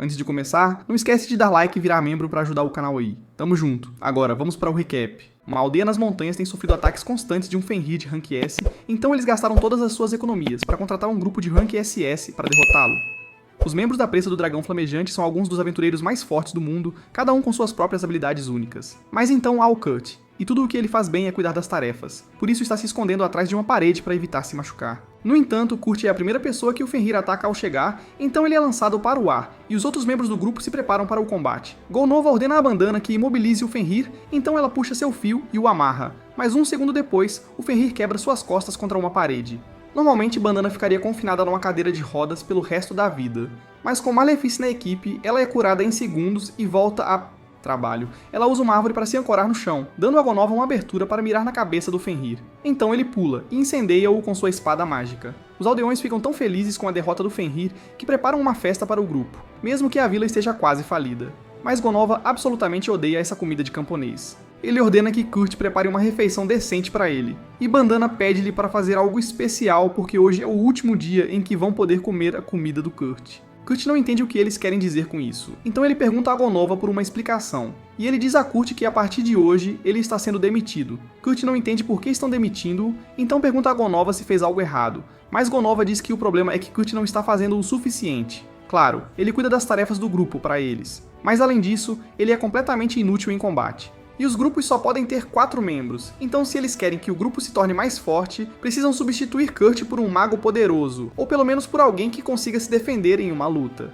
Antes de começar, não esquece de dar like e virar membro para ajudar o canal aí. Tamo junto. Agora, vamos para o recap. Uma aldeia nas montanhas tem sofrido ataques constantes de um Fenrir de Rank S, então eles gastaram todas as suas economias para contratar um grupo de Rank SS para derrotá-lo. Os membros da presa do dragão flamejante são alguns dos aventureiros mais fortes do mundo, cada um com suas próprias habilidades únicas. Mas então há o Kurt, e tudo o que ele faz bem é cuidar das tarefas, por isso está se escondendo atrás de uma parede para evitar se machucar. No entanto, Kurt é a primeira pessoa que o Fenrir ataca ao chegar, então ele é lançado para o ar, e os outros membros do grupo se preparam para o combate. Golnova ordena a bandana que imobilize o Fenrir, então ela puxa seu fio e o amarra, mas um segundo depois, o Fenrir quebra suas costas contra uma parede. Normalmente, Bandana ficaria confinada numa cadeira de rodas pelo resto da vida, mas com Malefice na equipe, ela é curada em segundos e volta a trabalho. Ela usa uma árvore para se ancorar no chão, dando a Golnova uma abertura para mirar na cabeça do Fenrir. Então ele pula e incendeia-o com sua espada mágica. Os aldeões ficam tão felizes com a derrota do Fenrir que preparam uma festa para o grupo, mesmo que a vila esteja quase falida. Mas Golnova absolutamente odeia essa comida de camponês. Ele ordena que Kurt prepare uma refeição decente para ele, e Bandana pede-lhe para fazer algo especial porque hoje é o último dia em que vão poder comer a comida do Kurt. Kurt não entende o que eles querem dizer com isso, então ele pergunta a Golnova por uma explicação, e ele diz a Kurt que a partir de hoje ele está sendo demitido. Kurt não entende por que estão demitindo-o, então pergunta a Golnova se fez algo errado, mas Golnova diz que o problema é que Kurt não está fazendo o suficiente. Claro, ele cuida das tarefas do grupo para eles, mas além disso, ele é completamente inútil em combate. E os grupos só podem ter 4 membros, então se eles querem que o grupo se torne mais forte, precisam substituir Kurt por um mago poderoso, ou pelo menos por alguém que consiga se defender em uma luta.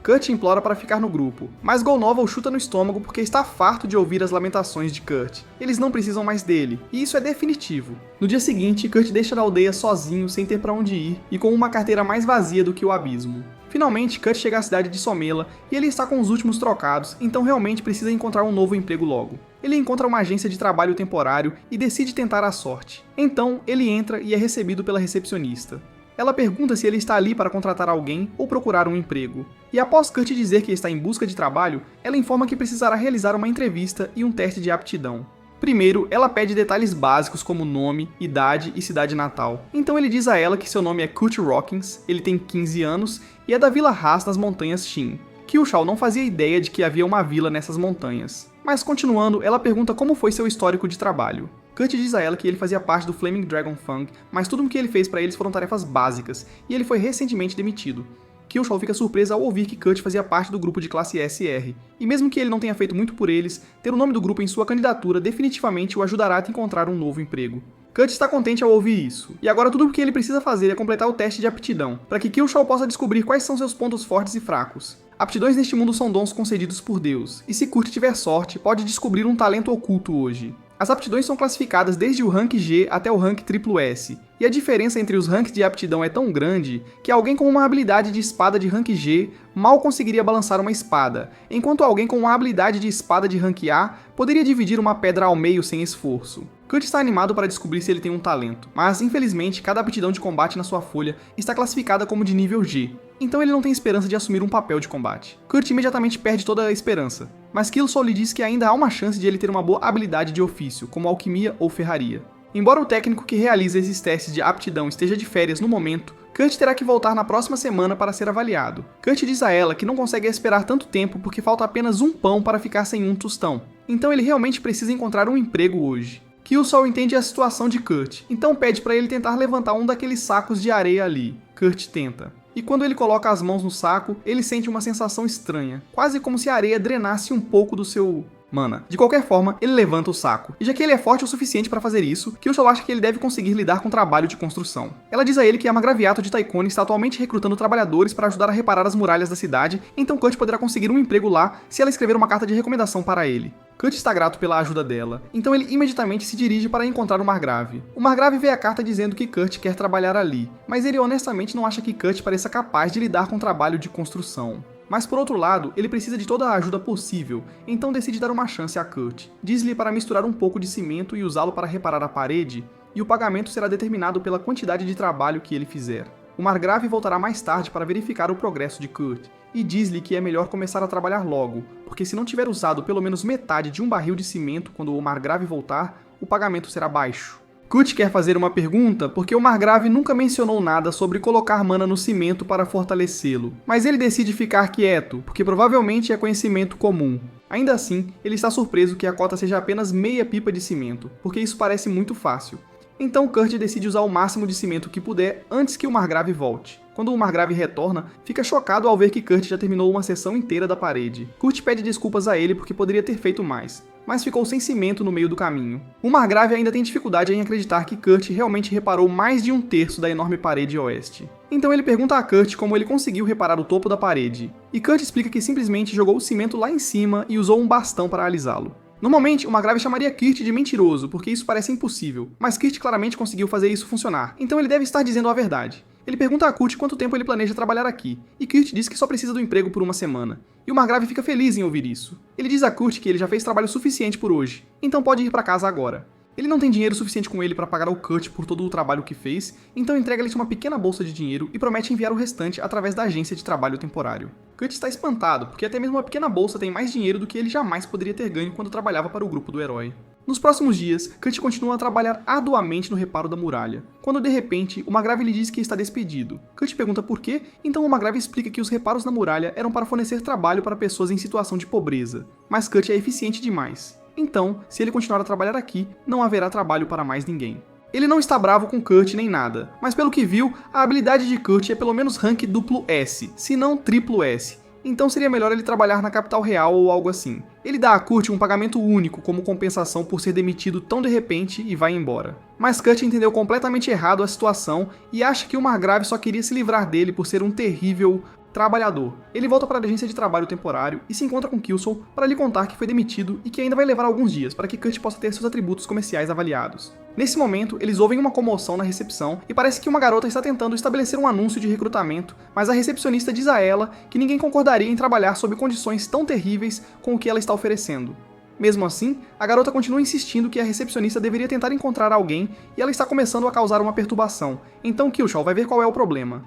Kurt implora para ficar no grupo, mas Golnova o chuta no estômago porque está farto de ouvir as lamentações de Kurt. Eles não precisam mais dele, e isso é definitivo. No dia seguinte, Kurt deixa a aldeia sozinho, sem ter para onde ir, e com uma carteira mais vazia do que o abismo. Finalmente, Kurt chega à cidade de Somela e ele está com os últimos trocados, então realmente precisa encontrar um novo emprego logo. Ele encontra uma agência de trabalho temporário e decide tentar a sorte. Então, ele entra e é recebido pela recepcionista. Ela pergunta se ele está ali para contratar alguém ou procurar um emprego. E após Kurt dizer que está em busca de trabalho, ela informa que precisará realizar uma entrevista e um teste de aptidão. Primeiro, ela pede detalhes básicos como nome, idade e cidade natal. Então ele diz a ela que seu nome é Kurt Rockins, ele tem 15 anos e é da Vila Haas nas montanhas Shin. Kyushao não fazia ideia de que havia uma vila nessas montanhas. Mas continuando, ela pergunta como foi seu histórico de trabalho. Kurt diz a ela que ele fazia parte do Flaming Dragon Fang, mas tudo o que ele fez para eles foram tarefas básicas, e ele foi recentemente demitido. Kyushao fica surpresa ao ouvir que Kurt fazia parte do grupo de classe SR, e mesmo que ele não tenha feito muito por eles, ter o nome do grupo em sua candidatura definitivamente o ajudará a encontrar um novo emprego. Kurt está contente ao ouvir isso, e agora tudo o que ele precisa fazer é completar o teste de aptidão, para que Kyushao possa descobrir quais são seus pontos fortes e fracos. Aptidões neste mundo são dons concedidos por Deus, e se Kurt tiver sorte, pode descobrir um talento oculto hoje. As aptidões são classificadas desde o rank G até o rank SSS, e a diferença entre os ranks de aptidão é tão grande que alguém com uma habilidade de espada de rank G mal conseguiria balançar uma espada, enquanto alguém com uma habilidade de espada de rank A poderia dividir uma pedra ao meio sem esforço. Kurt está animado para descobrir se ele tem um talento, mas infelizmente cada aptidão de combate na sua folha está classificada como de nível G, então ele não tem esperança de assumir um papel de combate. Kurt imediatamente perde toda a esperança, mas Killsoul lhe diz que ainda há uma chance de ele ter uma boa habilidade de ofício, como alquimia ou ferraria. Embora o técnico que realiza esses testes de aptidão esteja de férias no momento, Kurt terá que voltar na próxima semana para ser avaliado. Kurt diz a ela que não consegue esperar tanto tempo porque falta apenas um pão para ficar sem um tostão, então ele realmente precisa encontrar um emprego hoje. Killsoul entende a situação de Kurt, então pede para ele tentar levantar um daqueles sacos de areia ali. Kurt tenta. E quando ele coloca as mãos no saco, ele sente uma sensação estranha, quase como se a areia drenasse um pouco do seu mana. De qualquer forma, ele levanta o saco. E já que ele é forte o suficiente para fazer isso, Kyushao acha que ele deve conseguir lidar com o trabalho de construção. Ela diz a ele que a Magraviato de Taikone está atualmente recrutando trabalhadores para ajudar a reparar as muralhas da cidade, então Kurt poderá conseguir um emprego lá se ela escrever uma carta de recomendação para ele. Kurt está grato pela ajuda dela, então ele imediatamente se dirige para encontrar o Margrave. O Margrave vê a carta dizendo que Kurt quer trabalhar ali, mas ele honestamente não acha que Kurt pareça capaz de lidar com o trabalho de construção. Mas por outro lado, ele precisa de toda a ajuda possível, então decide dar uma chance a Kurt. Diz-lhe para misturar um pouco de cimento e usá-lo para reparar a parede, e o pagamento será determinado pela quantidade de trabalho que ele fizer. O Margrave voltará mais tarde para verificar o progresso de Kurt, e diz-lhe que é melhor começar a trabalhar logo, porque se não tiver usado pelo menos metade de um barril de cimento quando o Margrave voltar, o pagamento será baixo. Kurt quer fazer uma pergunta porque o Margrave nunca mencionou nada sobre colocar mana no cimento para fortalecê-lo, mas ele decide ficar quieto, porque provavelmente é conhecimento comum. Ainda assim, ele está surpreso que a cota seja apenas meia pipa de cimento, porque isso parece muito fácil. Então Kurt decide usar o máximo de cimento que puder antes que o Margrave volte. Quando o Margrave retorna, fica chocado ao ver que Kurt já terminou uma seção inteira da parede. Kurt pede desculpas a ele porque poderia ter feito mais, mas ficou sem cimento no meio do caminho. O Margrave ainda tem dificuldade em acreditar que Kurt realmente reparou mais de um terço da enorme parede oeste. Então ele pergunta a Kurt como ele conseguiu reparar o topo da parede, e Kurt explica que simplesmente jogou o cimento lá em cima e usou um bastão para alisá-lo. Normalmente, o Margrave chamaria Kurt de mentiroso, porque isso parece impossível, mas Kurt claramente conseguiu fazer isso funcionar, então ele deve estar dizendo a verdade. Ele pergunta a Kurt quanto tempo ele planeja trabalhar aqui, e Kurt diz que só precisa do emprego por uma semana. E o Margrave fica feliz em ouvir isso. Ele diz a Kurt que ele já fez trabalho suficiente por hoje, então pode ir para casa agora. Ele não tem dinheiro suficiente com ele para pagar ao Kurt por todo o trabalho que fez, então entrega-lhe uma pequena bolsa de dinheiro e promete enviar o restante através da agência de trabalho temporário. Kurt está espantado, porque até mesmo uma pequena bolsa tem mais dinheiro do que ele jamais poderia ter ganho quando trabalhava para o grupo do herói. Nos próximos dias, Kurt continua a trabalhar arduamente no reparo da muralha, quando de repente o Margrave lhe diz que está despedido. Kurt pergunta por quê, então o Margrave explica que os reparos na muralha eram para fornecer trabalho para pessoas em situação de pobreza, mas Kurt é eficiente demais. Então, se ele continuar a trabalhar aqui, não haverá trabalho para mais ninguém. Ele não está bravo com Kurt nem nada, mas pelo que viu, a habilidade de Kurt é pelo menos rank duplo S, se não triplo S. Então seria melhor ele trabalhar na capital real ou algo assim. Ele dá a Kurt um pagamento único como compensação por ser demitido tão de repente e vai embora. Mas Kurt entendeu completamente errado a situação e acha que o Margrave só queria se livrar dele por ser um terrível trabalhador. Ele volta para a agência de trabalho temporário e se encontra com Killsol para lhe contar que foi demitido e que ainda vai levar alguns dias para que Kurt possa ter seus atributos comerciais avaliados. Nesse momento, eles ouvem uma comoção na recepção e parece que uma garota está tentando estabelecer um anúncio de recrutamento, mas a recepcionista diz a ela que ninguém concordaria em trabalhar sob condições tão terríveis com o que ela está oferecendo. Mesmo assim, a garota continua insistindo que a recepcionista deveria tentar encontrar alguém e ela está começando a causar uma perturbação, então Killsol vai ver qual é o problema.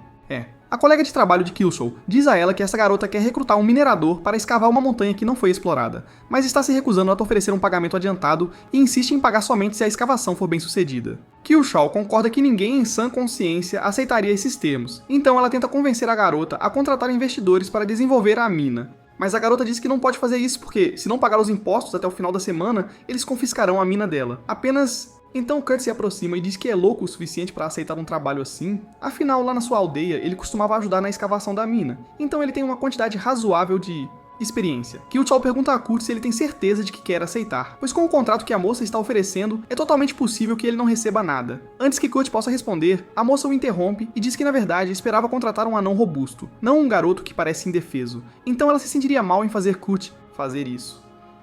A colega de trabalho de Killsol diz a ela que essa garota quer recrutar um minerador para escavar uma montanha que não foi explorada, mas está se recusando a oferecer um pagamento adiantado e insiste em pagar somente se a escavação for bem sucedida. Killsol concorda que ninguém em sã consciência aceitaria esses termos, então ela tenta convencer a garota a contratar investidores para desenvolver a mina. Mas a garota diz que não pode fazer isso porque, se não pagar os impostos até o final da semana, eles confiscarão a mina dela. Então Kurt se aproxima e diz que é louco o suficiente para aceitar um trabalho assim. Afinal, lá na sua aldeia, ele costumava ajudar na escavação da mina, então ele tem uma quantidade razoável de experiência. Killsol pergunta a Kurt se ele tem certeza de que quer aceitar, pois com o contrato que a moça está oferecendo, é totalmente possível que ele não receba nada. Antes que Kurt possa responder, a moça o interrompe e diz que na verdade esperava contratar um anão robusto, não um garoto que parece indefeso. Então ela se sentiria mal em fazer Kurt fazer isso.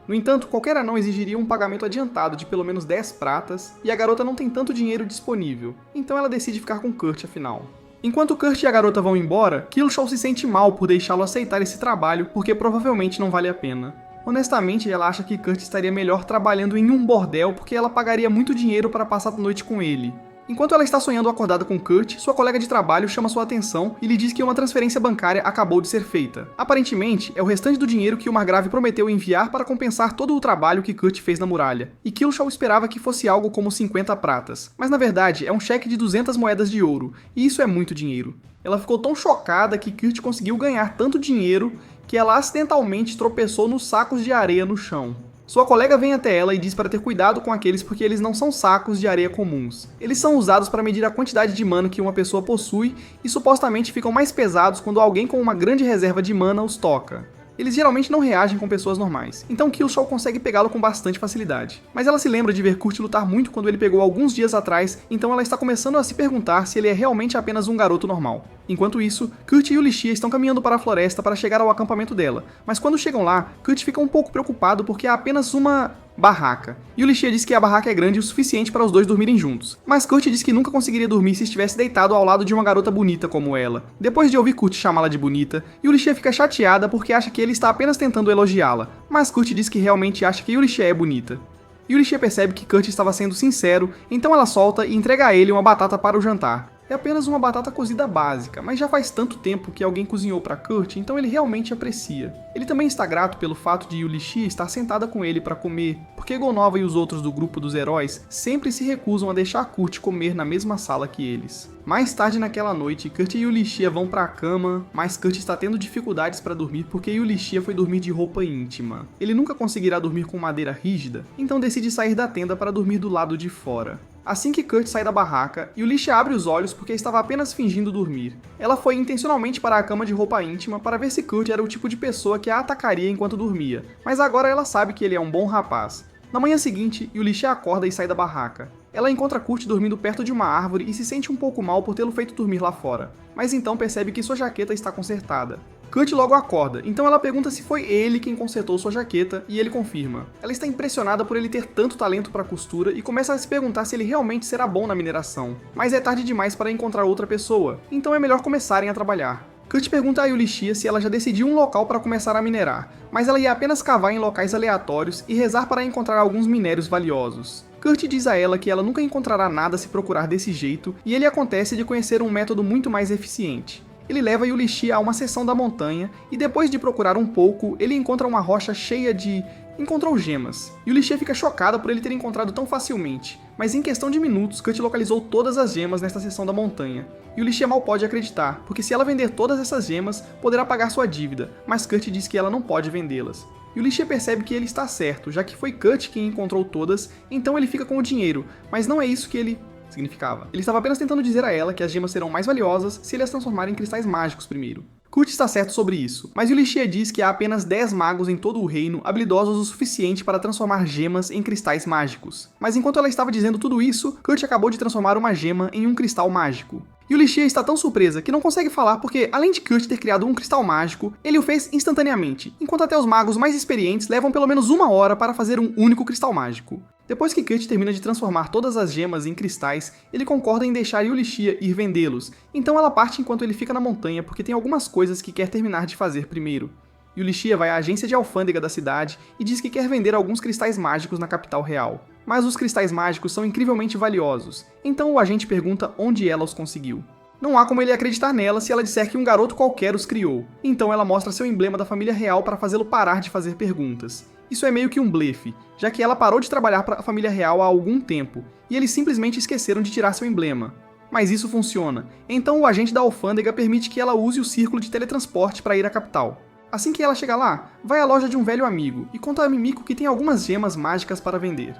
No entanto, qualquer anão exigiria um pagamento adiantado de pelo menos 10 pratas, e a garota não tem tanto dinheiro disponível, então ela decide ficar com Kurt afinal. Enquanto Kurt e a garota vão embora, Killsol se sente mal por deixá-lo aceitar esse trabalho, porque provavelmente não vale a pena. Honestamente, ela acha que Kurt estaria melhor trabalhando em um bordel porque ela pagaria muito dinheiro para passar a noite com ele. Enquanto ela está sonhando acordada com Kurt, sua colega de trabalho chama sua atenção e lhe diz que uma transferência bancária acabou de ser feita. Aparentemente, é o restante do dinheiro que o Margrave prometeu enviar para compensar todo o trabalho que Kurt fez na muralha. E Killsol esperava que fosse algo como 50 pratas, mas na verdade é um cheque de 200 moedas de ouro, e isso é muito dinheiro. Ela ficou tão chocada que Kurt conseguiu ganhar tanto dinheiro que ela acidentalmente tropeçou nos sacos de areia no chão. Sua colega vem até ela e diz para ter cuidado com aqueles porque eles não são sacos de areia comuns. Eles são usados para medir a quantidade de mana que uma pessoa possui e supostamente ficam mais pesados quando alguém com uma grande reserva de mana os toca. Eles geralmente não reagem com pessoas normais, então Killsol consegue pegá-lo com bastante facilidade. Mas ela se lembra de ver Kurt lutar muito quando ele pegou alguns dias atrás, então ela está começando a se perguntar se ele é realmente apenas um garoto normal. Enquanto isso, Kurt e Ulysses estão caminhando para a floresta para chegar ao acampamento dela, mas quando chegam lá, Kurt fica um pouco preocupado porque há apenas uma barraca. E Ulysses diz que a barraca é grande o suficiente para os dois dormirem juntos. Mas Kurt diz que nunca conseguiria dormir se estivesse deitado ao lado de uma garota bonita como ela. Depois de ouvir Kurt chamá-la de bonita, Ulysses fica chateada porque acha que ele está apenas tentando elogiá-la. Mas Kurt diz que realmente acha que Ulysses é bonita. Ulysses percebe que Kurt estava sendo sincero, então ela solta e entrega a ele uma batata para o jantar. É apenas uma batata cozida básica, mas já faz tanto tempo que alguém cozinhou para Kurt, então ele realmente aprecia. Ele também está grato pelo fato de Yulichia estar sentada com ele para comer, porque Gonova e os outros do grupo dos heróis sempre se recusam a deixar Kurt comer na mesma sala que eles. Mais tarde naquela noite, Kurt e Yulichia vão para a cama, mas Kurt está tendo dificuldades para dormir porque Yulichia foi dormir de roupa íntima. Ele nunca conseguirá dormir com madeira rígida, então decide sair da tenda para dormir do lado de fora. Assim que Kurt sai da barraca, Yulichia abre os olhos porque estava apenas fingindo dormir. Ela foi intencionalmente para a cama de roupa íntima para ver se Kurt era o tipo de pessoa que a atacaria enquanto dormia, mas agora ela sabe que ele é um bom rapaz. Na manhã seguinte, Yulichia acorda e sai da barraca. Ela encontra Kurt dormindo perto de uma árvore e se sente um pouco mal por tê-lo feito dormir lá fora, mas então percebe que sua jaqueta está consertada. Kurt logo acorda, então ela pergunta se foi ele quem consertou sua jaqueta e ele confirma. Ela está impressionada por ele ter tanto talento para costura e começa a se perguntar se ele realmente será bom na mineração. Mas é tarde demais para encontrar outra pessoa, então é melhor começarem a trabalhar. Kurt pergunta a Yulichia se ela já decidiu um local para começar a minerar, mas ela ia apenas cavar em locais aleatórios e rezar para encontrar alguns minérios valiosos. Kurt diz a ela que ela nunca encontrará nada se procurar desse jeito e ele acontece de conhecer um método muito mais eficiente. Ele leva Yulichia a uma seção da montanha e depois de procurar um pouco, ele encontra uma rocha cheia de... encontrou gemas. Yulichia fica chocada por ele ter encontrado tão facilmente, mas em questão de minutos, Kurt localizou todas as gemas nesta seção da montanha. Yulichia mal pode acreditar, porque se ela vender todas essas gemas, poderá pagar sua dívida, mas Kurt diz que ela não pode vendê-las. Yulichia percebe que ele está certo, já que foi Kurt quem encontrou todas, então ele fica com o dinheiro, mas não é isso que ele significava. Ele estava apenas tentando dizer a ela que as gemas serão mais valiosas se ele as transformar em cristais mágicos primeiro. Kurt está certo sobre isso, mas Yulichia diz que há apenas 10 magos em todo o reino habilidosos o suficiente para transformar gemas em cristais mágicos. Mas enquanto ela estava dizendo tudo isso, Kurt acabou de transformar uma gema em um cristal mágico. Yulichia está tão surpresa que não consegue falar porque, além de Kurt ter criado um cristal mágico, ele o fez instantaneamente, enquanto até os magos mais experientes levam pelo menos 1 hora para fazer um único cristal mágico. Depois que Kurt termina de transformar todas as gemas em cristais, ele concorda em deixar Yulichia ir vendê-los, então ela parte enquanto ele fica na montanha porque tem algumas coisas que quer terminar de fazer primeiro. Yulichia vai à agência de alfândega da cidade e diz que quer vender alguns cristais mágicos na capital real. Mas os cristais mágicos são incrivelmente valiosos, então o agente pergunta onde ela os conseguiu. Não há como ele acreditar nela se ela disser que um garoto qualquer os criou, então ela mostra seu emblema da família real para fazê-lo parar de fazer perguntas. Isso é meio que um blefe, já que ela parou de trabalhar para a família real há algum tempo, e eles simplesmente esqueceram de tirar seu emblema. Mas isso funciona, então o agente da alfândega permite que ela use o círculo de teletransporte para ir à capital. Assim que ela chega lá, vai à loja de um velho amigo e conta a Mimiko que tem algumas gemas mágicas para vender.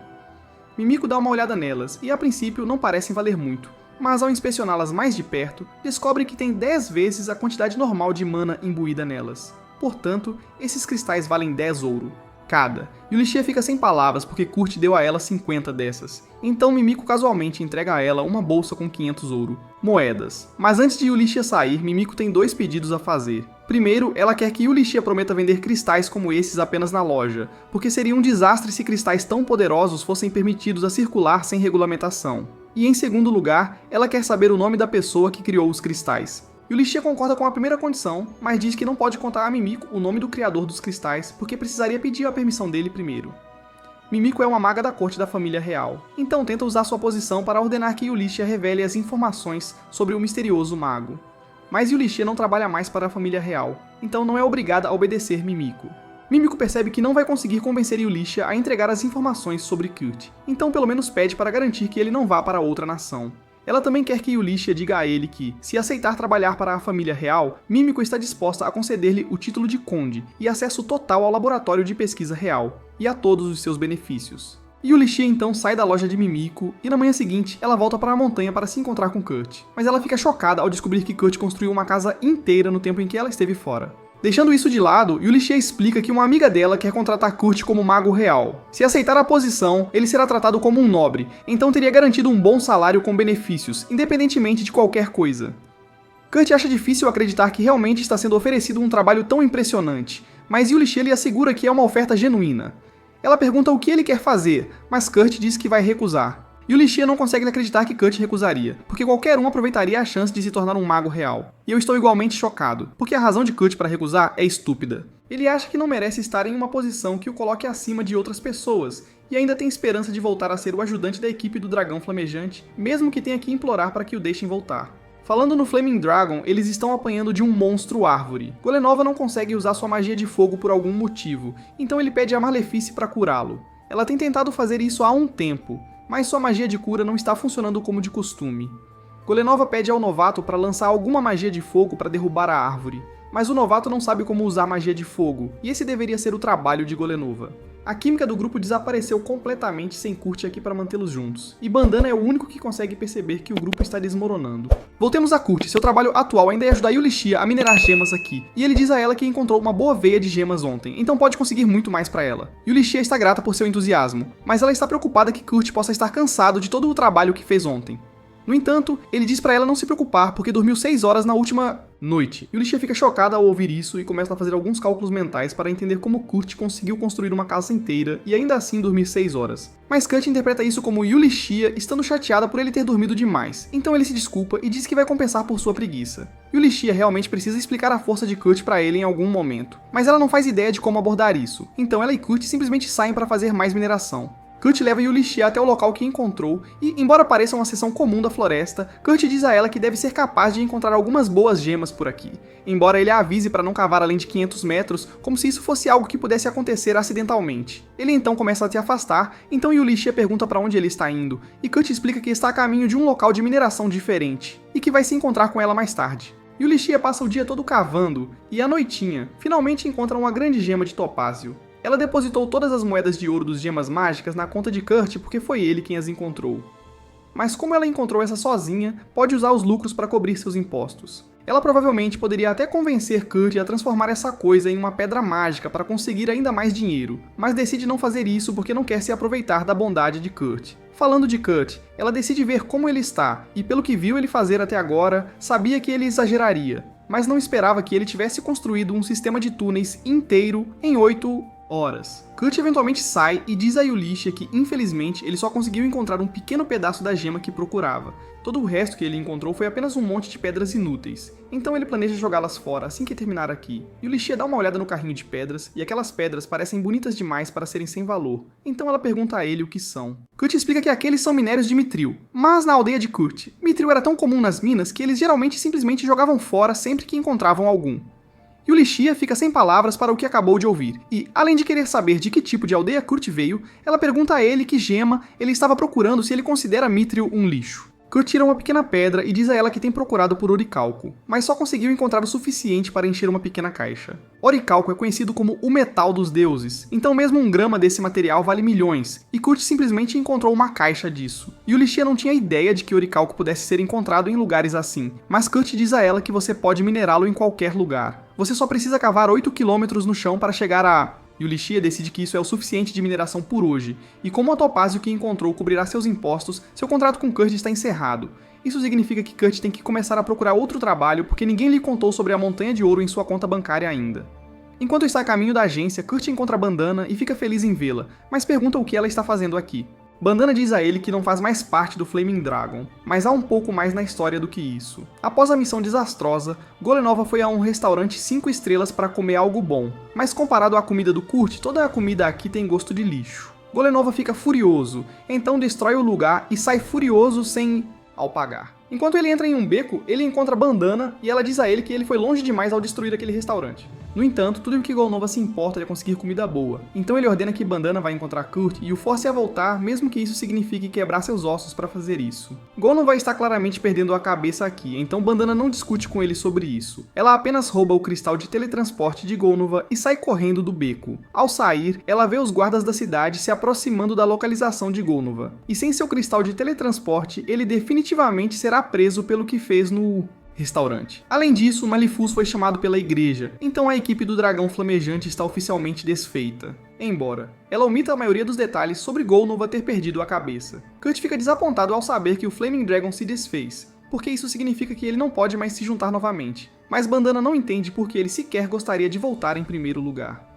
Mimiko dá uma olhada nelas e a princípio não parecem valer muito, mas ao inspecioná-las mais de perto, descobre que tem 10 vezes a quantidade normal de mana imbuída nelas. Portanto, esses cristais valem 10 ouro cada. Yulichia fica sem palavras porque Kurt deu a ela 50 dessas. Então Mimiko casualmente entrega a ela uma bolsa com 500 ouro, moedas. Mas antes de Yulichia sair, Mimiko tem 2 pedidos a fazer. Primeiro, ela quer que Yulichia prometa vender cristais como esses apenas na loja, porque seria um desastre se cristais tão poderosos fossem permitidos a circular sem regulamentação. E em segundo lugar, ela quer saber o nome da pessoa que criou os cristais. Yulichia concorda com a primeira condição, mas diz que não pode contar a Mimiko o nome do criador dos cristais, porque precisaria pedir a permissão dele primeiro. Mimiko é uma maga da corte da família real, então tenta usar sua posição para ordenar que Yulichia revele as informações sobre o misterioso mago. Mas Yulichia não trabalha mais para a família real, então não é obrigada a obedecer Mimiko. Mimiko percebe que não vai conseguir convencer Yulichia a entregar as informações sobre Kurt, então pelo menos pede para garantir que ele não vá para outra nação. Ela também quer que Yulichia diga a ele que, se aceitar trabalhar para a família real, Mimiko está disposta a conceder-lhe o título de conde e acesso total ao laboratório de pesquisa real, e a todos os seus benefícios. Yulichia então sai da loja de Mimiko, e na manhã seguinte ela volta para a montanha para se encontrar com Kurt, mas ela fica chocada ao descobrir que Kurt construiu uma casa inteira no tempo em que ela esteve fora. Deixando isso de lado, Yulichia explica que uma amiga dela quer contratar Kurt como mago real. Se aceitar a posição, ele será tratado como um nobre, então teria garantido um bom salário com benefícios, independentemente de qualquer coisa. Kurt acha difícil acreditar que realmente está sendo oferecido um trabalho tão impressionante, mas Yulichia lhe assegura que é uma oferta genuína. Ela pergunta o que ele quer fazer, mas Kurt diz que vai recusar. Yulichia não consegue acreditar que Kurt recusaria, porque qualquer um aproveitaria a chance de se tornar um mago real. E eu estou igualmente chocado, porque a razão de Kurt para recusar é estúpida. Ele acha que não merece estar em uma posição que o coloque acima de outras pessoas, e ainda tem esperança de voltar a ser o ajudante da equipe do Dragão Flamejante, mesmo que tenha que implorar para que o deixem voltar. Falando no Flaming Dragon, eles estão apanhando de um monstro árvore. Golenova não consegue usar sua magia de fogo por algum motivo, então ele pede a Malefice para curá-lo. Ela tem tentado fazer isso há um tempo, mas sua magia de cura não está funcionando como de costume. Golenova pede ao novato para lançar alguma magia de fogo para derrubar a árvore, mas o novato não sabe como usar magia de fogo, e esse deveria ser o trabalho de Golenova. A química do grupo desapareceu completamente sem Kurt aqui para mantê-los juntos, e Bandana é o único que consegue perceber que o grupo está desmoronando. Voltemos a Kurt, seu trabalho atual ainda é ajudar Yulichia a minerar gemas aqui, e ele diz a ela que encontrou uma boa veia de gemas ontem, então pode conseguir muito mais para ela. Yulichia está grata por seu entusiasmo, mas ela está preocupada que Kurt possa estar cansado de todo o trabalho que fez ontem. No entanto, ele diz pra ela não se preocupar porque dormiu 6 horas na última noite. Yulichia fica chocada ao ouvir isso e começa a fazer alguns cálculos mentais para entender como Kurt conseguiu construir uma casa inteira e ainda assim dormir 6 horas. Mas Kurt interpreta isso como Yulichia estando chateada por ele ter dormido demais, então ele se desculpa e diz que vai compensar por sua preguiça. Yulichia realmente precisa explicar a força de Kurt pra ele em algum momento, mas ela não faz ideia de como abordar isso, então ela e Kurt simplesmente saem para fazer mais mineração. Kurt leva Yulichia até o local que encontrou e, embora pareça uma seção comum da floresta, Kurt diz a ela que deve ser capaz de encontrar algumas boas gemas por aqui, embora ele a avise para não cavar além de 500 metros, como se isso fosse algo que pudesse acontecer acidentalmente. Ele então começa a se afastar, então Yulichia pergunta para onde ele está indo, e Kurt explica que está a caminho de um local de mineração diferente, e que vai se encontrar com ela mais tarde. Yulichia passa o dia todo cavando, e à noitinha, finalmente encontra uma grande gema de topázio. Ela depositou todas as moedas de ouro dos gemas mágicas na conta de Kurt porque foi ele quem as encontrou. Mas como ela encontrou essa sozinha, pode usar os lucros para cobrir seus impostos. Ela provavelmente poderia até convencer Kurt a transformar essa coisa em uma pedra mágica para conseguir ainda mais dinheiro, mas decide não fazer isso porque não quer se aproveitar da bondade de Kurt. Falando de Kurt, ela decide ver como ele está, e pelo que viu ele fazer até agora, sabia que ele exageraria, mas não esperava que ele tivesse construído um sistema de túneis inteiro em 8 horas. Kurt eventualmente sai e diz a Yulichia que, infelizmente, ele só conseguiu encontrar um pequeno pedaço da gema que procurava. Todo o resto que ele encontrou foi apenas um monte de pedras inúteis, então ele planeja jogá-las fora assim que terminar aqui. Yulichia dá uma olhada no carrinho de pedras, e aquelas pedras parecem bonitas demais para serem sem valor, então ela pergunta a ele o que são. Kurt explica que aqueles são minérios de mitril, mas na aldeia de Kurt, mitril era tão comum nas minas que eles geralmente simplesmente jogavam fora sempre que encontravam algum. Yulichia fica sem palavras para o que acabou de ouvir, e, além de querer saber de que tipo de aldeia Kurt veio, ela pergunta a ele que gema ele estava procurando se ele considera mitril um lixo. Kurt tira uma pequena pedra e diz a ela que tem procurado por oricalco, mas só conseguiu encontrar o suficiente para encher uma pequena caixa. Oricalco é conhecido como o metal dos deuses, então mesmo um grama desse material vale milhões, e Kurt simplesmente encontrou uma caixa disso. Yulichia não tinha ideia de que oricalco pudesse ser encontrado em lugares assim, mas Kurt diz a ela que você pode minerá-lo em qualquer lugar. Você só precisa cavar 8 km no chão para chegar a... Yulichia decide que isso é o suficiente de mineração por hoje, e como a topázio que encontrou cobrirá seus impostos, seu contrato com Kurt está encerrado. Isso significa que Kurt tem que começar a procurar outro trabalho porque ninguém lhe contou sobre a montanha de ouro em sua conta bancária ainda. Enquanto está a caminho da agência, Kurt encontra Bandana e fica feliz em vê-la, mas pergunta o que ela está fazendo aqui. Bandana diz a ele que não faz mais parte do Flaming Dragon, mas há um pouco mais na história do que isso. Após a missão desastrosa, Golenova foi a um restaurante 5 estrelas para comer algo bom, mas comparado à comida do Kurt, toda a comida aqui tem gosto de lixo. Golenova fica furioso, então destrói o lugar e sai furioso sem... ao pagar. Enquanto ele entra em um beco, ele encontra Bandana e ela diz a ele que ele foi longe demais ao destruir aquele restaurante. No entanto, tudo o que Golenova se importa é conseguir comida boa, então ele ordena que Bandana vá encontrar Kurt e o force a voltar, mesmo que isso signifique quebrar seus ossos para fazer isso. Golenova está claramente perdendo a cabeça aqui, então Bandana não discute com ele sobre isso. Ela apenas rouba o cristal de teletransporte de Golenova e sai correndo do beco. Ao sair, ela vê os guardas da cidade se aproximando da localização de Golenova, e sem seu cristal de teletransporte, ele definitivamente será preso pelo que fez no... restaurante. Além disso, Malifus foi chamado pela igreja, então a equipe do dragão flamejante está oficialmente desfeita. Embora ela omita a maioria dos detalhes sobre Golenova ter perdido a cabeça. Kurt fica desapontado ao saber que o Flaming Dragon se desfez, porque isso significa que ele não pode mais se juntar novamente. Mas Bandana não entende porque ele sequer gostaria de voltar em primeiro lugar.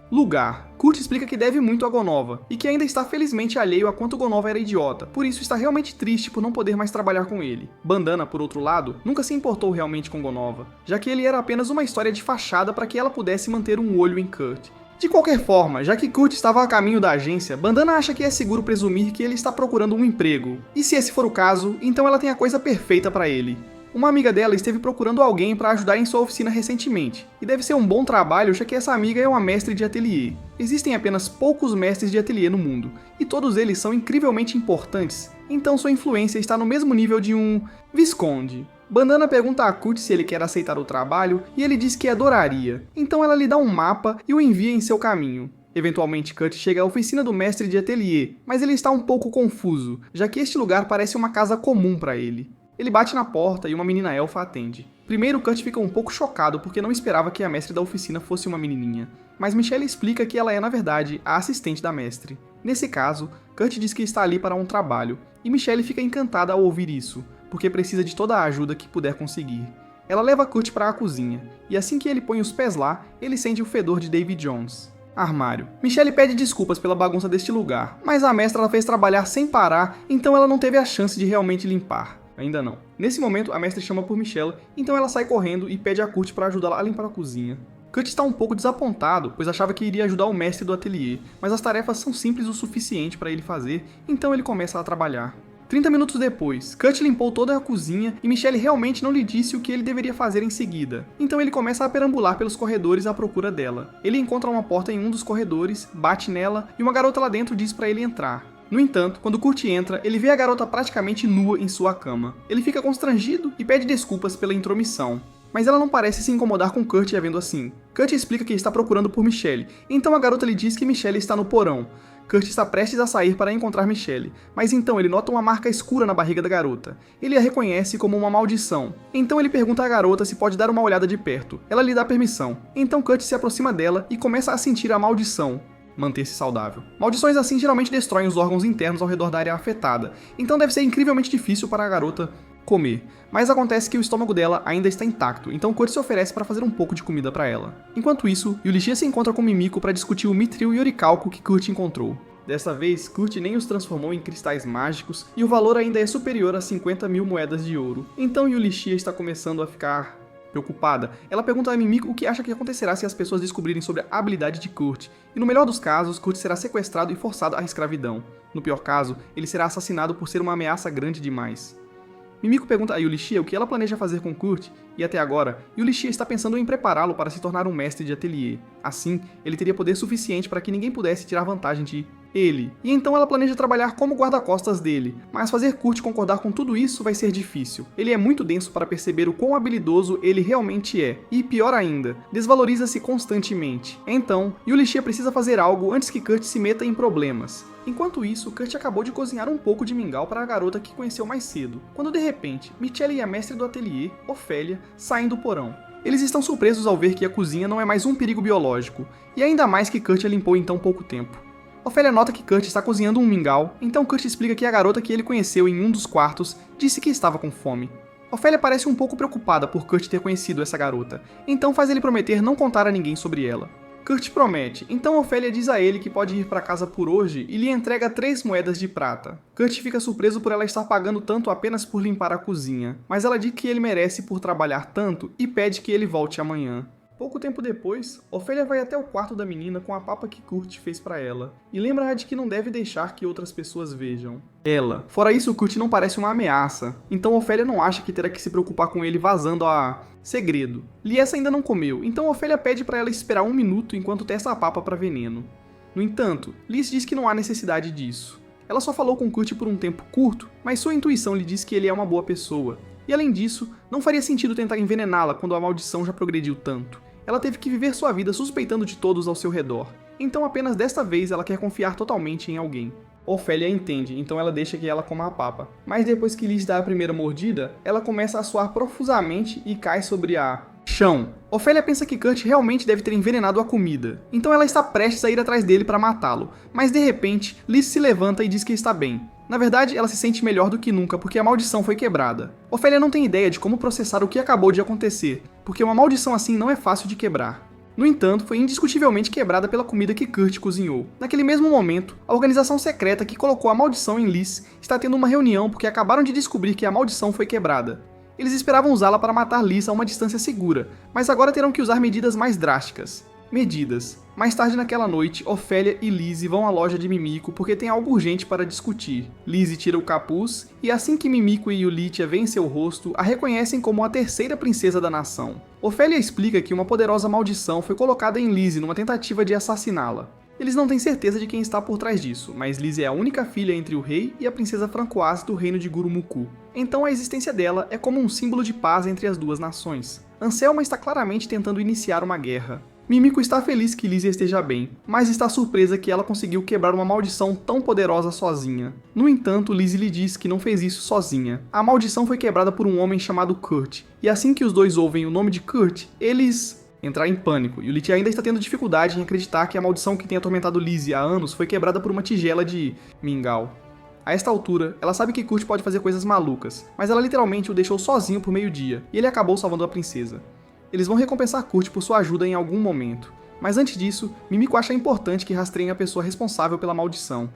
Kurt explica que deve muito a Golenova, e que ainda está felizmente alheio a quanto Golenova era idiota, por isso está realmente triste por não poder mais trabalhar com ele. Bandana, por outro lado, nunca se importou realmente com Golenova, já que ele era apenas uma história de fachada para que ela pudesse manter um olho em Kurt. De qualquer forma, já que Kurt estava a caminho da agência, Bandana acha que é seguro presumir que ele está procurando um emprego, e se esse for o caso, então ela tem a coisa perfeita para ele. Uma amiga dela esteve procurando alguém para ajudar em sua oficina recentemente, e deve ser um bom trabalho já que essa amiga é uma mestre de ateliê. Existem apenas poucos mestres de ateliê no mundo, e todos eles são incrivelmente importantes, então sua influência está no mesmo nível de um visconde. Bandana pergunta a Kurt se ele quer aceitar o trabalho, e ele diz que adoraria, então ela lhe dá um mapa e o envia em seu caminho. Eventualmente, Kurt chega à oficina do mestre de ateliê, mas ele está um pouco confuso, já que este lugar parece uma casa comum para ele. Ele bate na porta e uma menina elfa atende. Primeiro, Kurt fica um pouco chocado porque não esperava que a mestre da oficina fosse uma menininha, mas Michelle explica que ela é, na verdade, a assistente da mestre. Nesse caso, Kurt diz que está ali para um trabalho, e Michelle fica encantada ao ouvir isso, porque precisa de toda a ajuda que puder conseguir. Ela leva Kurt para a cozinha, e assim que ele põe os pés lá, ele sente o fedor de Davy Jones. Armário. Michelle pede desculpas pela bagunça deste lugar, mas a mestra ela fez trabalhar sem parar, então ela não teve a chance de realmente limpar. Ainda não. Nesse momento, a mestre chama por Michelle, então ela sai correndo e pede a Kurt para ajudá-la a limpar a cozinha. Kurt está um pouco desapontado, pois achava que iria ajudar o mestre do ateliê, mas as tarefas são simples o suficiente para ele fazer, então ele começa a trabalhar. 30 minutos depois, Kurt limpou toda a cozinha e Michelle realmente não lhe disse o que ele deveria fazer em seguida. Então ele começa a perambular pelos corredores à procura dela. Ele encontra uma porta em um dos corredores, bate nela e uma garota lá dentro diz para ele entrar. No entanto, quando Kurt entra, ele vê a garota praticamente nua em sua cama. Ele fica constrangido e pede desculpas pela intromissão. Mas ela não parece se incomodar com Kurt a vendo assim. Kurt explica que está procurando por Michelle, então a garota lhe diz que Michelle está no porão. Kurt está prestes a sair para encontrar Michelle, mas então ele nota uma marca escura na barriga da garota. Ele a reconhece como uma maldição. Então ele pergunta à garota se pode dar uma olhada de perto. Ela lhe dá permissão. Então Kurt se aproxima dela e começa a sentir a maldição. Manter-se saudável. Maldições assim geralmente destroem os órgãos internos ao redor da área afetada, então deve ser incrivelmente difícil para a garota comer. Mas acontece que o estômago dela ainda está intacto, então Kurt se oferece para fazer um pouco de comida para ela. Enquanto isso, Yulichia se encontra com Mimiko para discutir o Mithril e Orichalco que Kurt encontrou. Dessa vez, Kurt nem os transformou em cristais mágicos e o valor ainda é superior a 50.000 moedas de ouro. Então Yulichia está começando a ficar preocupada. Ela pergunta a Mimiko o que acha que acontecerá se as pessoas descobrirem sobre a habilidade de Kurt. E no melhor dos casos, Kurt será sequestrado e forçado à escravidão. No pior caso, ele será assassinado por ser uma ameaça grande demais. Mimiko pergunta a Yulichia o que ela planeja fazer com Kurt, e até agora, Yulichia está pensando em prepará-lo para se tornar um mestre de ateliê. Assim, ele teria poder suficiente para que ninguém pudesse tirar vantagem de ele. E então ela planeja trabalhar como guarda-costas dele, mas fazer Kurt concordar com tudo isso vai ser difícil. Ele é muito denso para perceber o quão habilidoso ele realmente é, e pior ainda, desvaloriza-se constantemente. Então, Yulichia precisa fazer algo antes que Kurt se meta em problemas. Enquanto isso, Kurt acabou de cozinhar um pouco de mingau para a garota que conheceu mais cedo, quando de repente, Michelle e a mestre do ateliê, Ofélia, saem do porão. Eles estão surpresos ao ver que a cozinha não é mais um perigo biológico, e ainda mais que Kurt a limpou em tão pouco tempo. Ofélia nota que Kurt está cozinhando um mingau, então Kurt explica que a garota que ele conheceu em um dos quartos disse que estava com fome. Ofélia parece um pouco preocupada por Kurt ter conhecido essa garota, então faz ele prometer não contar a ninguém sobre ela. Kurt promete, então Ofélia diz a ele que pode ir para casa por hoje e lhe entrega 3 moedas de prata. Kurt fica surpreso por ela estar pagando tanto apenas por limpar a cozinha, mas ela diz que ele merece por trabalhar tanto e pede que ele volte amanhã. Pouco tempo depois, Ofélia vai até o quarto da menina com a papa que Kurt fez pra ela, e lembra-a de que não deve deixar que outras pessoas vejam ela. Fora isso, Kurt não parece uma ameaça, então Ofélia não acha que terá que se preocupar com ele vazando a segredo. Liessa ainda não comeu, então Ofélia pede pra ela esperar 1 minuto enquanto testa a papa pra veneno. No entanto, Liz diz que não há necessidade disso. Ela só falou com Kurt por um tempo curto, mas sua intuição lhe diz que ele é uma boa pessoa. E além disso, não faria sentido tentar envenená-la quando a maldição já progrediu tanto. Ela teve que viver sua vida suspeitando de todos ao seu redor. Então apenas desta vez ela quer confiar totalmente em alguém. Ofélia entende, então ela deixa que ela coma a papa. Mas depois que Liz dá a primeira mordida, ela começa a suar profusamente e cai sobre a chão. Ofélia pensa que Kurt realmente deve ter envenenado a comida, então ela está prestes a ir atrás dele para matá-lo, mas de repente, Liz se levanta e diz que está bem. Na verdade, ela se sente melhor do que nunca porque a maldição foi quebrada. Ofélia não tem ideia de como processar o que acabou de acontecer, porque uma maldição assim não é fácil de quebrar. No entanto, foi indiscutivelmente quebrada pela comida que Kurt cozinhou. Naquele mesmo momento, a organização secreta que colocou a maldição em Liz está tendo uma reunião porque acabaram de descobrir que a maldição foi quebrada. Eles esperavam usá-la para matar Liz a uma distância segura, mas agora terão que usar medidas mais drásticas. Medidas. Mais tarde naquela noite, Ofélia e Lizzie vão à loja de Mimiko porque tem algo urgente para discutir. Lizzie tira o capuz e assim que Mimiko e Yulitia veem seu rosto, a reconhecem como a terceira princesa da nação. Ofélia explica que uma poderosa maldição foi colocada em Lizzie numa tentativa de assassiná-la. Eles não têm certeza de quem está por trás disso, mas Lizzie é a única filha entre o rei e a princesa Francoise do reino de Gurumuku. Então a existência dela é como um símbolo de paz entre as duas nações. Anselma está claramente tentando iniciar uma guerra. Mimiko está feliz que Lizzie esteja bem, mas está surpresa que ela conseguiu quebrar uma maldição tão poderosa sozinha. No entanto, Lizzie lhe diz que não fez isso sozinha. A maldição foi quebrada por um homem chamado Kurt, e assim que os dois ouvem o nome de Kurt, eles entrar em pânico, e Yulitia ainda está tendo dificuldade em acreditar que a maldição que tem atormentado Lizzie há anos foi quebrada por uma tigela de mingau. A esta altura, ela sabe que Kurt pode fazer coisas malucas, mas ela literalmente o deixou sozinho por meio-dia, e ele acabou salvando a princesa. Eles vão recompensar Kurt por sua ajuda em algum momento, mas antes disso, Mimiko acha importante que rastreiem a pessoa responsável pela maldição.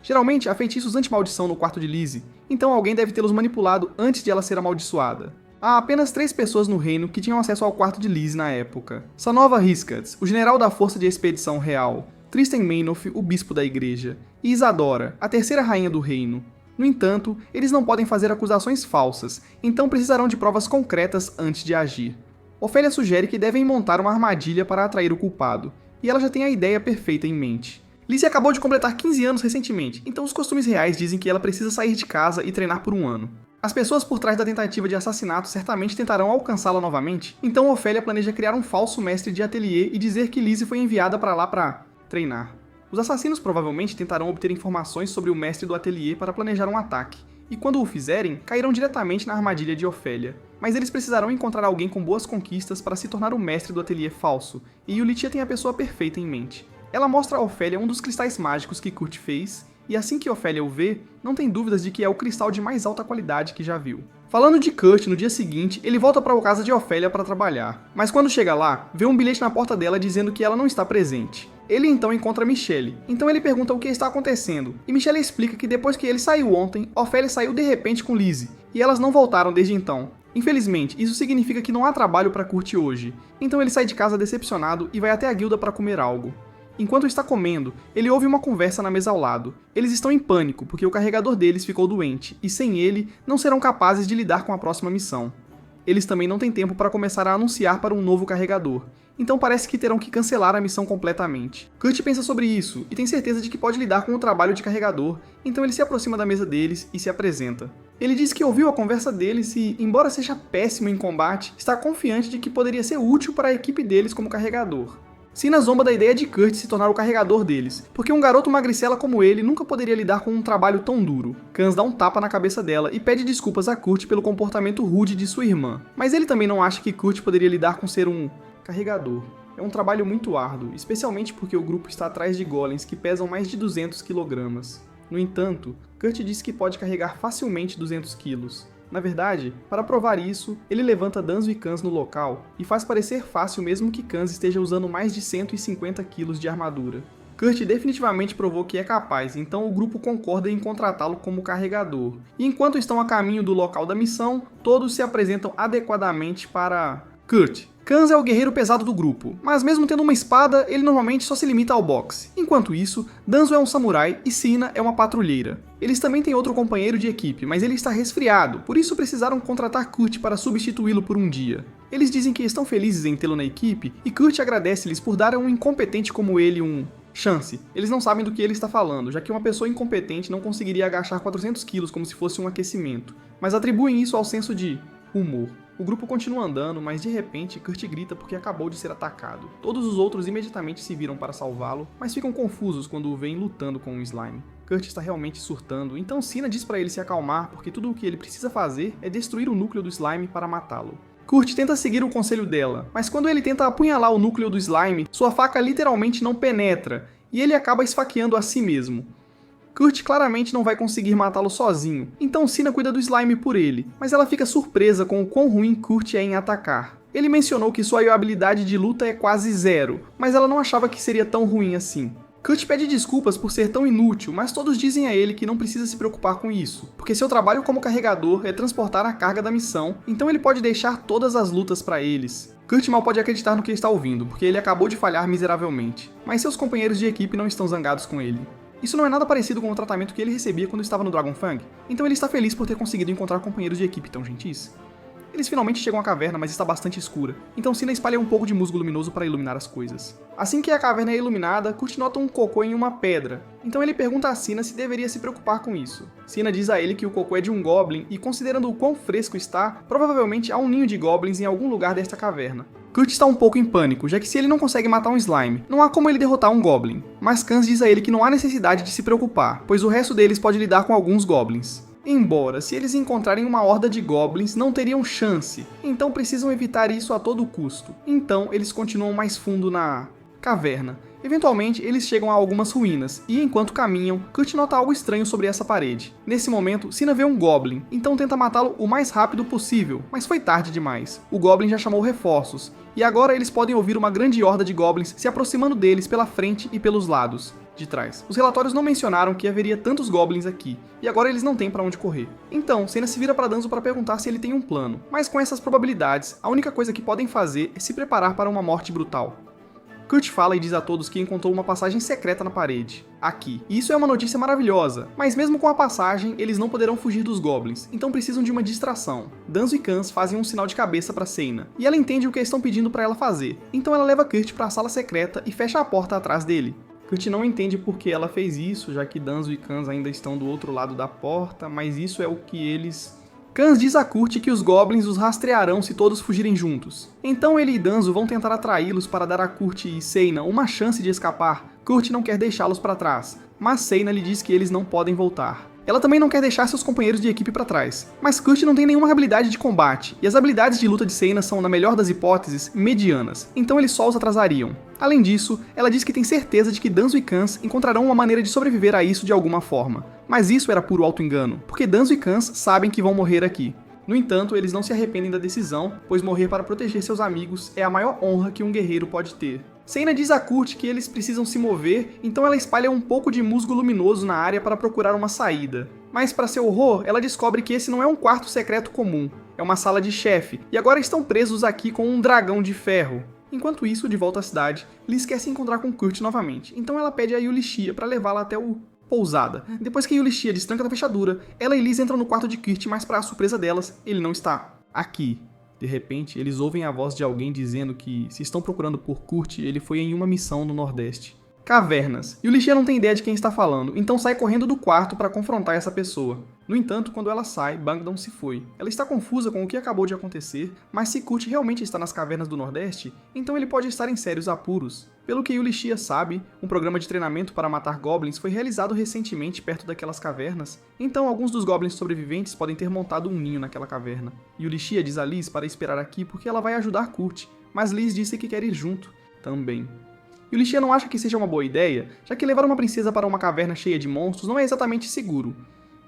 Geralmente, há feitiços anti-maldição no quarto de Lizzie, então alguém deve tê-los manipulado antes de ela ser amaldiçoada. Há apenas 3 pessoas no reino que tinham acesso ao quarto de Lizzie na época. Sanova Riskatz, o general da Força de Expedição Real, Tristan Meinhof, o bispo da igreja, e Isadora, a terceira rainha do reino. No entanto, eles não podem fazer acusações falsas, então precisarão de provas concretas antes de agir. Ofélia sugere que devem montar uma armadilha para atrair o culpado, e ela já tem a ideia perfeita em mente. Lizzie acabou de completar 15 anos recentemente, então os costumes reais dizem que ela precisa sair de casa e treinar por um ano. As pessoas por trás da tentativa de assassinato certamente tentarão alcançá-la novamente, então Ofélia planeja criar um falso mestre de ateliê e dizer que Lizzie foi enviada para lá para treinar. Os assassinos provavelmente tentarão obter informações sobre o mestre do ateliê para planejar um ataque, e quando o fizerem, cairão diretamente na armadilha de Ofélia. Mas eles precisarão encontrar alguém com boas conquistas para se tornar o mestre do ateliê falso, e Yulitia tem a pessoa perfeita em mente. Ela mostra a Ofélia um dos cristais mágicos que Kurt fez, e assim que Ofélia o vê, não tem dúvidas de que é o cristal de mais alta qualidade que já viu. Falando de Kurt, no dia seguinte, ele volta para a casa de Ofélia para trabalhar, mas quando chega lá, vê um bilhete na porta dela dizendo que ela não está presente. Ele então encontra Michelle, então ele pergunta o que está acontecendo, e Michelle explica que depois que ele saiu ontem, Ofélia saiu de repente com Lizzie, e elas não voltaram desde então. Infelizmente, isso significa que não há trabalho para Kurt hoje, então ele sai de casa decepcionado e vai até a guilda para comer algo. Enquanto está comendo, ele ouve uma conversa na mesa ao lado. Eles estão em pânico porque o carregador deles ficou doente, e sem ele, não serão capazes de lidar com a próxima missão. Eles também não têm tempo para começar a anunciar para um novo carregador, então parece que terão que cancelar a missão completamente. Kurt pensa sobre isso, e tem certeza de que pode lidar com o trabalho de carregador, então ele se aproxima da mesa deles e se apresenta. Ele diz que ouviu a conversa deles e, embora seja péssimo em combate, está confiante de que poderia ser útil para a equipe deles como carregador. Sina zomba da ideia de Kurt se tornar o carregador deles, porque um garoto magricela como ele nunca poderia lidar com um trabalho tão duro. Kans dá um tapa na cabeça dela e pede desculpas a Kurt pelo comportamento rude de sua irmã, mas ele também não acha que Kurt poderia lidar com ser um carregador. É um trabalho muito árduo, especialmente porque o grupo está atrás de golems que pesam mais de 200 kg. No entanto, Kurt diz que pode carregar facilmente 200 kg. Na verdade, para provar isso, ele levanta Danzo e Kans no local e faz parecer fácil mesmo que Kans esteja usando mais de 150 kg de armadura. Kurt definitivamente provou que é capaz, então o grupo concorda em contratá-lo como carregador. E enquanto estão a caminho do local da missão, todos se apresentam adequadamente para Kurt. Kans é o guerreiro pesado do grupo, mas mesmo tendo uma espada, ele normalmente só se limita ao boxe. Enquanto isso, Danzo é um samurai e Sina é uma patrulheira. Eles também têm outro companheiro de equipe, mas ele está resfriado, por isso precisaram contratar Kurt para substituí-lo por um dia. Eles dizem que estão felizes em tê-lo na equipe, e Kurt agradece-lhes por dar a um incompetente como ele chance. Eles não sabem do que ele está falando, já que uma pessoa incompetente não conseguiria agachar 400 kg como se fosse um aquecimento, mas atribuem isso ao senso de humor. O grupo continua andando, mas de repente Kurt grita porque acabou de ser atacado. Todos os outros imediatamente se viram para salvá-lo, mas ficam confusos quando o veem lutando com um slime. Kurt está realmente surtando, então Sina diz para ele se acalmar porque tudo o que ele precisa fazer é destruir o núcleo do slime para matá-lo. Kurt tenta seguir o conselho dela, mas quando ele tenta apunhalar o núcleo do slime, sua faca literalmente não penetra, e ele acaba esfaqueando a si mesmo. Kurt claramente não vai conseguir matá-lo sozinho, então Sina cuida do slime por ele, mas ela fica surpresa com o quão ruim Kurt é em atacar. Ele mencionou que sua habilidade de luta é quase zero, mas ela não achava que seria tão ruim assim. Kurt pede desculpas por ser tão inútil, mas todos dizem a ele que não precisa se preocupar com isso, porque seu trabalho como carregador é transportar a carga da missão, então ele pode deixar todas as lutas para eles. Kurt mal pode acreditar no que está ouvindo, porque ele acabou de falhar miseravelmente, mas seus companheiros de equipe não estão zangados com ele. Isso não é nada parecido com o tratamento que ele recebia quando estava no Dragonfang, então ele está feliz por ter conseguido encontrar companheiros de equipe tão gentis. Eles finalmente chegam à caverna, mas está bastante escura, então Sina espalha um pouco de musgo luminoso para iluminar as coisas. Assim que a caverna é iluminada, Kurt nota um cocô em uma pedra, então ele pergunta a Sina se deveria se preocupar com isso. Sina diz a ele que o cocô é de um goblin e, considerando o quão fresco está, provavelmente há um ninho de goblins em algum lugar desta caverna. Kurt está um pouco em pânico, já que se ele não consegue matar um slime, não há como ele derrotar um goblin. Mas Kans diz a ele que não há necessidade de se preocupar, pois o resto deles pode lidar com alguns goblins. Embora, se eles encontrarem uma horda de goblins, não teriam chance, então precisam evitar isso a todo custo. Então, eles continuam mais fundo na caverna. Eventualmente, eles chegam a algumas ruínas, e enquanto caminham, Kurt nota algo estranho sobre essa parede. Nesse momento, Sina vê um goblin, então tenta matá-lo o mais rápido possível, mas foi tarde demais. O goblin já chamou reforços, e agora eles podem ouvir uma grande horda de goblins se aproximando deles pela frente e pelos lados de trás. Os relatórios não mencionaram que haveria tantos goblins aqui, e agora eles não têm para onde correr. Então, Sina se vira para Danzo para perguntar se ele tem um plano, mas com essas probabilidades, a única coisa que podem fazer é se preparar para uma morte brutal. Kurt fala e diz a todos que encontrou uma passagem secreta na parede, aqui. E isso é uma notícia maravilhosa, mas mesmo com a passagem, eles não poderão fugir dos goblins, então precisam de uma distração. Danzo e Kans fazem um sinal de cabeça para Sena, e ela entende o que estão pedindo para ela fazer, então ela leva Kurt para a sala secreta e fecha a porta atrás dele. Kurt não entende por que ela fez isso, já que Danzo e Kans ainda estão do outro lado da porta, mas isso é o que eles... Kans diz a Kurt que os goblins os rastrearão se todos fugirem juntos. Então ele e Danzo vão tentar atraí-los para dar a Kurt e Sena uma chance de escapar. Kurt não quer deixá-los para trás, mas Sena lhe diz que eles não podem voltar. Ela também não quer deixar seus companheiros de equipe para trás, mas Kurt não tem nenhuma habilidade de combate, e as habilidades de luta de Sena são, na melhor das hipóteses, medianas, então eles só os atrasariam. Além disso, ela diz que tem certeza de que Danzo e Kans encontrarão uma maneira de sobreviver a isso de alguma forma. Mas isso era puro auto-engano, porque Danzo e Kans sabem que vão morrer aqui. No entanto, eles não se arrependem da decisão, pois morrer para proteger seus amigos é a maior honra que um guerreiro pode ter. Sena diz a Kurt que eles precisam se mover, então ela espalha um pouco de musgo luminoso na área para procurar uma saída. Mas para seu horror, ela descobre que esse não é um quarto secreto comum, é uma sala de chefe, e agora estão presos aqui com um dragão de ferro. Enquanto isso, de volta à cidade, Liz quer se encontrar com Kurt novamente, então ela pede a Yulishia para levá-la até o pousada. Depois que Yulishia destranca da fechadura, ela e Liz entram no quarto de Kurt, mas para a surpresa delas, ele não está aqui. De repente, eles ouvem a voz de alguém dizendo que, se estão procurando por Kurt, ele foi em uma missão no Nordeste. Cavernas. Yulishia não tem ideia de quem está falando, então sai correndo do quarto para confrontar essa pessoa. No entanto, quando ela sai, Bangdon se foi. Ela está confusa com o que acabou de acontecer, mas se Kurt realmente está nas cavernas do Nordeste, então ele pode estar em sérios apuros. Pelo que Yulishia sabe, um programa de treinamento para matar goblins foi realizado recentemente perto daquelas cavernas, então alguns dos goblins sobreviventes podem ter montado um ninho naquela caverna. Yulishia diz a Liz para esperar aqui porque ela vai ajudar Kurt, mas Liz disse que quer ir junto também. Yulishia não acha que seja uma boa ideia, já que levar uma princesa para uma caverna cheia de monstros não é exatamente seguro.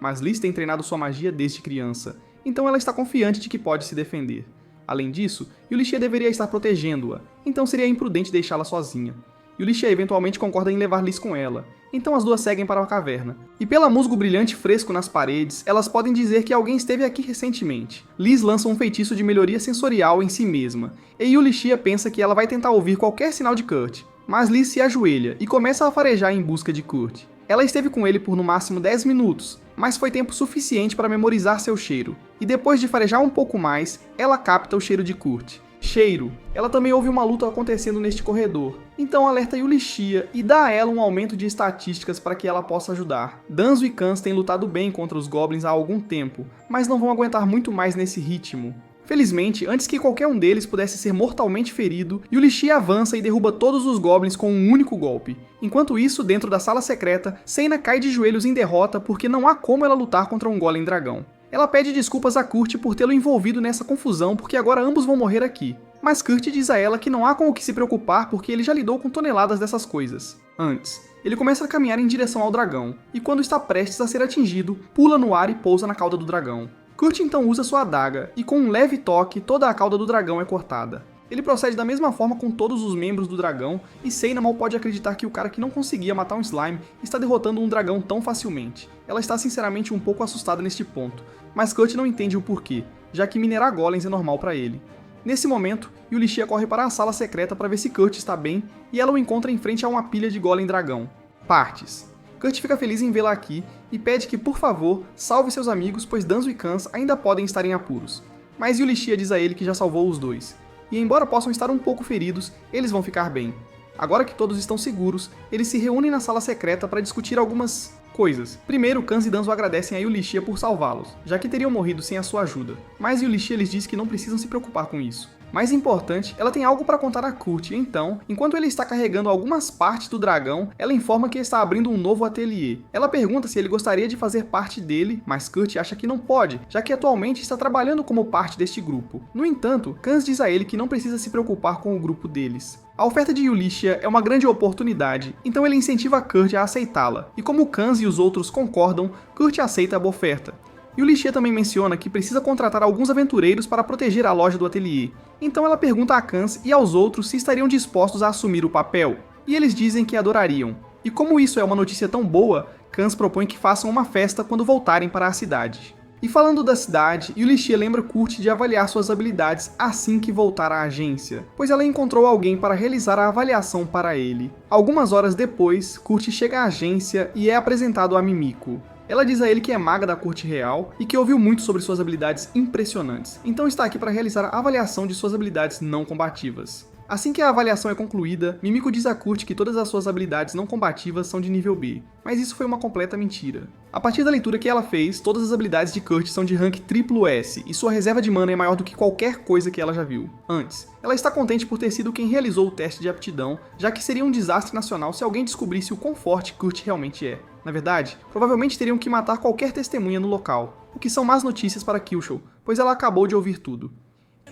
Mas Liz tem treinado sua magia desde criança, então ela está confiante de que pode se defender. Além disso, Yulishia deveria estar protegendo-a, então seria imprudente deixá-la sozinha. Yulishia eventualmente concorda em levar Liz com ela, então as duas seguem para a caverna. E pelo musgo brilhante fresco nas paredes, elas podem dizer que alguém esteve aqui recentemente. Liz lança um feitiço de melhoria sensorial em si mesma, e Yulishia pensa que ela vai tentar ouvir qualquer sinal de Kurt. Mas Liz se ajoelha e começa a farejar em busca de Kurt. Ela esteve com ele por no máximo 10 minutos, mas foi tempo suficiente para memorizar seu cheiro. E depois de farejar um pouco mais, ela capta o cheiro de Kurt. Cheiro. Ela também ouve uma luta acontecendo neste corredor, então alerta Yulishia e dá a ela um aumento de estatísticas para que ela possa ajudar. Danzo e Kans têm lutado bem contra os goblins há algum tempo, mas não vão aguentar muito mais nesse ritmo. Felizmente, antes que qualquer um deles pudesse ser mortalmente ferido, Yulishia avança e derruba todos os goblins com um único golpe. Enquanto isso, dentro da sala secreta, Sena cai de joelhos em derrota porque não há como ela lutar contra um golem dragão. Ela pede desculpas a Kurt por tê-lo envolvido nessa confusão porque agora ambos vão morrer aqui. Mas Kurt diz a ela que não há com o que se preocupar porque ele já lidou com toneladas dessas coisas antes. Ele começa a caminhar em direção ao dragão, e quando está prestes a ser atingido, pula no ar e pousa na cauda do dragão. Kurt então usa sua adaga, e com um leve toque, toda a cauda do dragão é cortada. Ele procede da mesma forma com todos os membros do dragão, e Sena mal pode acreditar que o cara que não conseguia matar um slime está derrotando um dragão tão facilmente. Ela está sinceramente um pouco assustada neste ponto, mas Kurt não entende o porquê, já que minerar golems é normal para ele. Nesse momento, Yulichia corre para a sala secreta para ver se Kurt está bem e ela o encontra em frente a uma pilha de golem dragão. Partes. Kurt fica feliz em vê-la aqui e pede que, por favor, salve seus amigos, pois Danzo e Kans ainda podem estar em apuros. Mas Yulichia diz a ele que já salvou os dois. E embora possam estar um pouco feridos, eles vão ficar bem. Agora que todos estão seguros, eles se reúnem na sala secreta para discutir algumas coisas. Primeiro, Kans e Danzo agradecem a Yulichia por salvá-los, já que teriam morrido sem a sua ajuda. Mas Yulichia lhes diz que não precisam se preocupar com isso. Mais importante, ela tem algo para contar a Kurt, então, enquanto ele está carregando algumas partes do dragão, ela informa que está abrindo um novo ateliê. Ela pergunta se ele gostaria de fazer parte dele, mas Kurt acha que não pode, já que atualmente está trabalhando como parte deste grupo. No entanto, Kans diz a ele que não precisa se preocupar com o grupo deles. A oferta de Yulichia é uma grande oportunidade, então ele incentiva Kurt a aceitá-la, e como Kans e os outros concordam, Kurt aceita a oferta. Yulichia também menciona que precisa contratar alguns aventureiros para proteger a loja do ateliê, então ela pergunta a Kans e aos outros se estariam dispostos a assumir o papel, e eles dizem que adorariam. E como isso é uma notícia tão boa, Kans propõe que façam uma festa quando voltarem para a cidade. E falando da cidade, Yulichia lembra Kurt de avaliar suas habilidades assim que voltar à agência, pois ela encontrou alguém para realizar a avaliação para ele. Algumas horas depois, Kurt chega à agência e é apresentado a Mimiko. Ela diz a ele que é maga da corte real e que ouviu muito sobre suas habilidades impressionantes, então está aqui para realizar a avaliação de suas habilidades não combativas. Assim que a avaliação é concluída, Mimiko diz a Kurt que todas as suas habilidades não combativas são de nível B, mas isso foi uma completa mentira. A partir da leitura que ela fez, todas as habilidades de Kurt são de rank SSS e sua reserva de mana é maior do que qualquer coisa que ela já viu antes. Ela está contente por ter sido quem realizou o teste de aptidão, já que seria um desastre nacional se alguém descobrisse o quão forte Kurt realmente é. Na verdade, provavelmente teriam que matar qualquer testemunha no local, o que são más notícias para Kyushu, pois ela acabou de ouvir tudo.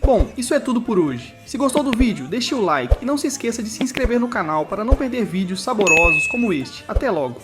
Bom, isso é tudo por hoje. Se gostou do vídeo, deixe o like e não se esqueça de se inscrever no canal para não perder vídeos saborosos como este. Até logo!